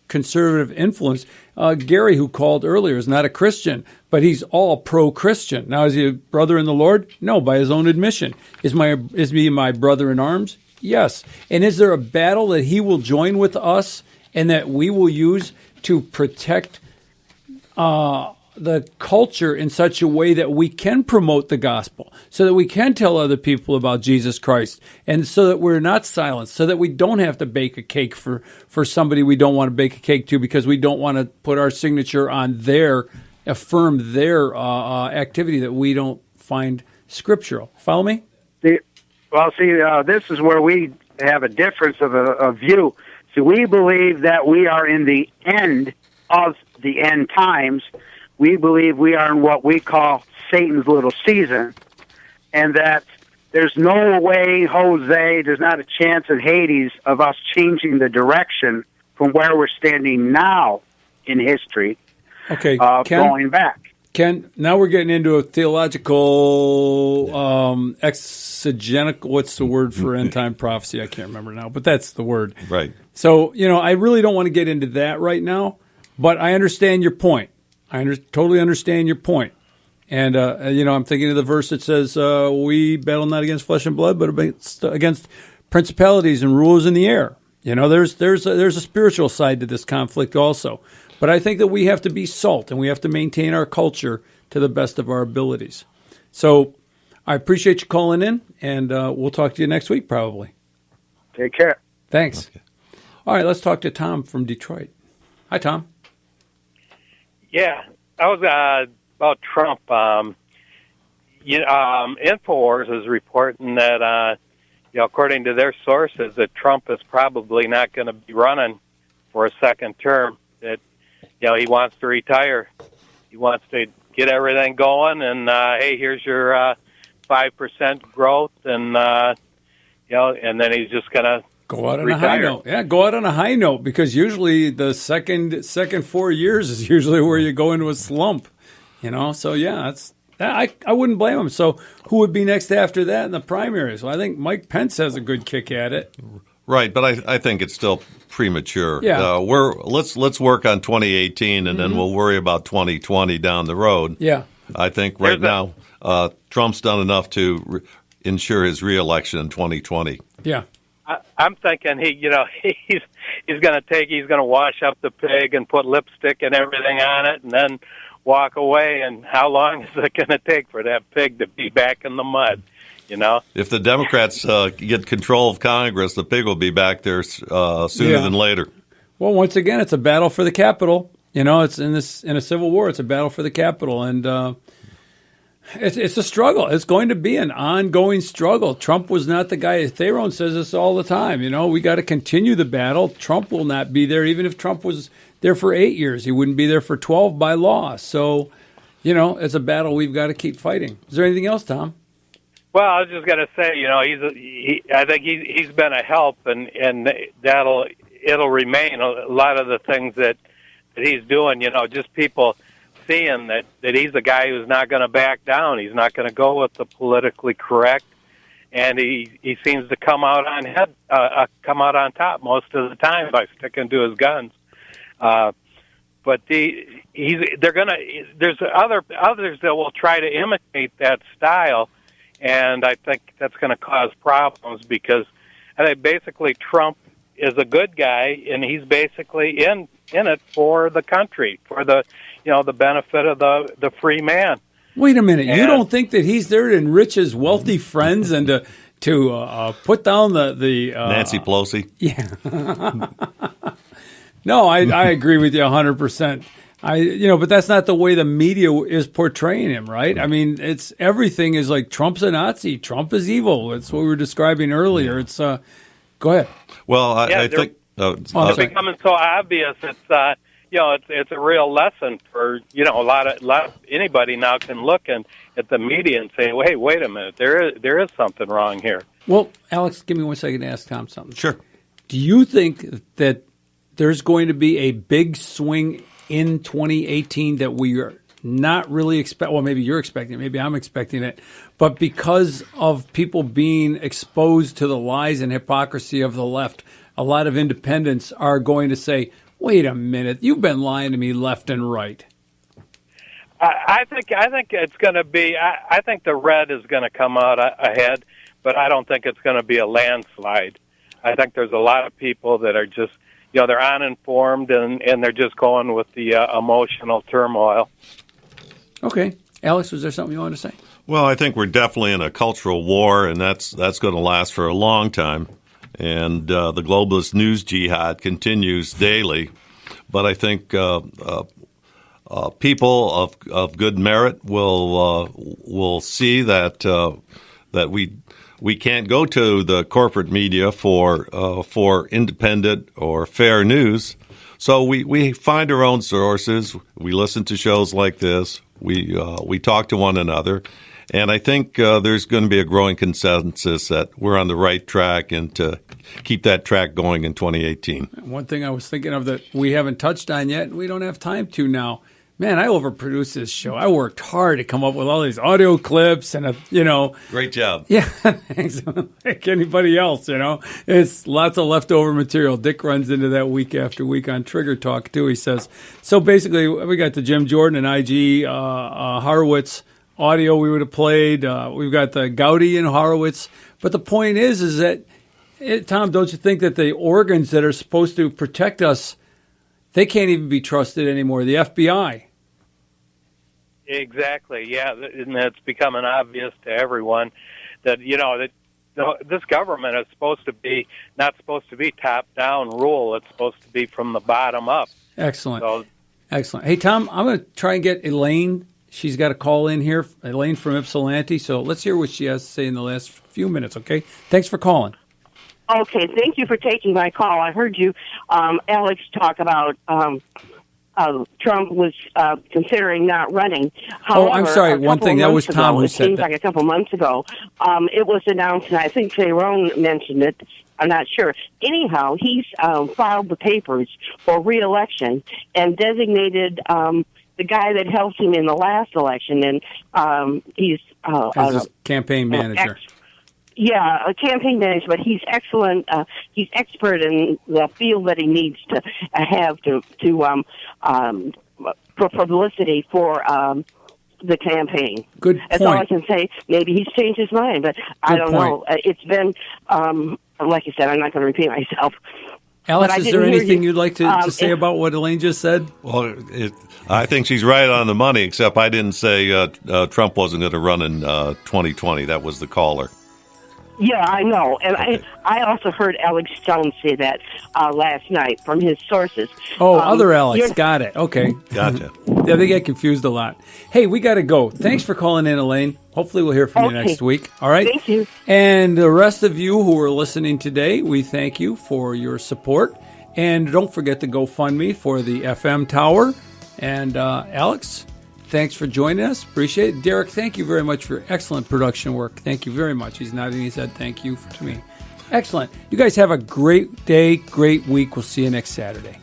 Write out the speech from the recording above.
conservative influence. Gary, who called earlier, is not a Christian, but he's all pro-Christian. Now, is he a brother in the Lord? No, by his own admission. Is he my brother in arms? Yes. And is there a battle that he will join with us and that we will use to protect the culture in such a way that we can promote the gospel, so that we can tell other people about Jesus Christ, and so that we're not silenced, so that we don't have to bake a cake for somebody we don't want to bake a cake to because we don't want to put our signature on affirm their activity that we don't find scriptural. Follow me? This is where we have a difference of view. See, we believe that we are in the end of the end times. We believe we are in what we call Satan's little season, and that there's no way, Jose, there's not a chance in Hades of us changing the direction from where we're standing now in history. Okay, Ken, going back. Ken, now we're getting into a theological, exegetical, what's the word for end-time prophecy? I can't remember now, but that's the word. Right. So, I really don't want to get into that right now, but I understand your point. I totally understand your point. And, I'm thinking of the verse that says, we battle not against flesh and blood, but against principalities and rulers in the air. There's a spiritual side to this conflict also. But I think that we have to be salt, and we have to maintain our culture to the best of our abilities. So I appreciate you calling in, and we'll talk to you next week probably. Take care. Thanks. Okay. All right, let's talk to Tom from Detroit. Hi, Tom. Yeah, I was about Trump. Infowars is reporting that, according to their sources, that Trump is probably not going to be running for a second term. That he wants to retire. He wants to get everything going, and hey, here's your 5% growth, and and then he's just going to go out on retire. A high note. Yeah, go out on a high note, because usually the second 4 years is usually where you go into a slump. So yeah, I wouldn't blame him. So who would be next after that in the primaries? Well, I think Mike Pence has a good kick at it. Right, but I think it's still premature. Yeah. Let's work on 2018, and then we'll worry about 2020 down the road. Yeah. I think right now Trump's done enough to ensure his reelection in 2020. Yeah. I'm thinking he's going to wash up the pig and put lipstick and everything on it, and then walk away. And how long is it going to take for that pig to be back in the mud? If the Democrats get control of Congress, the pig will be back there sooner than later. Well, once again, it's a battle for the Capitol. It's in a civil war. It's a battle for the Capitol, and it's a struggle. It's going to be an ongoing struggle. Trump was not the guy. Theron says this all the time. We got to continue the battle. Trump will not be there, even if Trump was there for 8 years. He wouldn't be there for 12 by law. So, it's a battle we've got to keep fighting. Is there anything else, Tom? Well, I was just going to say, I think he's been a help, and it'll remain a lot of the things that he's doing. Just people seeing that he's a guy who's not going to back down. He's not going to go with the politically correct, and he seems to come out on top most of the time by sticking to his guns. But there's others that will try to imitate that style. And I think that's going to cause problems, because I think basically Trump is a good guy, and he's basically in it for the country, for the benefit of the free man. Wait a minute, you don't think that he's there to enrich his wealthy friends and to put down the Nancy Pelosi? Yeah. No, I agree with you 100%. But that's not the way the media is portraying him, right? I mean, everything is like Trump's a Nazi, Trump is evil. It's what we were describing earlier. It's go ahead. Well, I think it's becoming so obvious. It's it's a real lesson for a lot of anybody now can look at the media and say, wait a minute, there is something wrong here. Well, Alex, give me 1 second to ask Tom something. Sure. Do you think that there's going to be a big swing in 2018 that we are not really expect? Well, maybe you're expecting it, maybe I'm expecting it, but because of people being exposed to the lies and hypocrisy of the left, a lot of independents are going to say, Wait a minute. You've been lying to me left and right. I think it's going to be. I think the red is going to come out ahead, but I don't think it's going to be a landslide. I think there's a lot of people that are just, they're uninformed and they're just going with the emotional turmoil. Okay, Alex, was there something you wanted to say? Well, I think we're definitely in a cultural war, and that's going to last for a long time. And the globalist news jihad continues daily. But I think people of good merit will see that we can't go to the corporate media for independent or fair news. So we find our own sources. We listen to shows like this. We talk to one another. And I think there's going to be a growing consensus that we're on the right track and to keep that track going in 2018. One thing I was thinking of that we haven't touched on yet, and we don't have time to now. Man, I overproduced this show. I worked hard to come up with all these audio clips and, Great job. Yeah, thanks. Like anybody else, It's lots of leftover material. Dick runs into that week after week on Trigger Talk, too. He says, so basically we got the Jim Jordan and IG Horowitz audio we would have played. We've got the Gowdy and Horowitz. But the point is that, Tom, don't you think that the organs that are supposed to protect us, they can't even be trusted anymore, the FBI? Exactly, yeah, and it's becoming obvious to everyone that, this government is not supposed to be top-down rule. It's supposed to be from the bottom up. Excellent. Excellent. Hey, Tom, I'm going to try and get Elaine. She's got a call in here, Elaine from Ypsilanti. So let's hear what she has to say in the last few minutes, okay? Thanks for calling. Okay, thank you for taking my call. I heard you, Alex, talk about Trump was considering not running. However, I'm sorry. One thing, that was Tom who said that. It seems like a couple months ago. It was announced, and I think Tyrone mentioned it. I'm not sure. Anyhow, he's filed the papers for re-election and designated the guy that helped him in the last election, and he's as his campaign manager. A campaign manager, but he's excellent. He's expert in the field that he needs to have for publicity for the campaign. Good point. That's all I can say. Maybe he's changed his mind, but I don't know. It's been, like I said, I'm not going to repeat myself. Alex, is there anything you'd like to say about what Elaine just said? Well, I think she's right on the money, except I didn't say Trump wasn't going to run in 2020. That was the caller. Yeah, I know. And okay. I also heard Alex Jones say that last night from his sources. Oh, other Alex. Got it. Okay. Gotcha. Yeah, they get confused a lot. Hey, we got to go. Thanks for calling in, Elaine. Hopefully we'll hear from you next week. All right? Thank you. And the rest of you who are listening today, we thank you for your support. And don't forget the GoFundMe for the FM tower. And Alex, thanks for joining us. Appreciate it. Derek, thank you very much for your excellent production work. Thank you very much. He's nodding his head. Thank you to me. Excellent. You guys have a great day, great week. We'll see you next Saturday.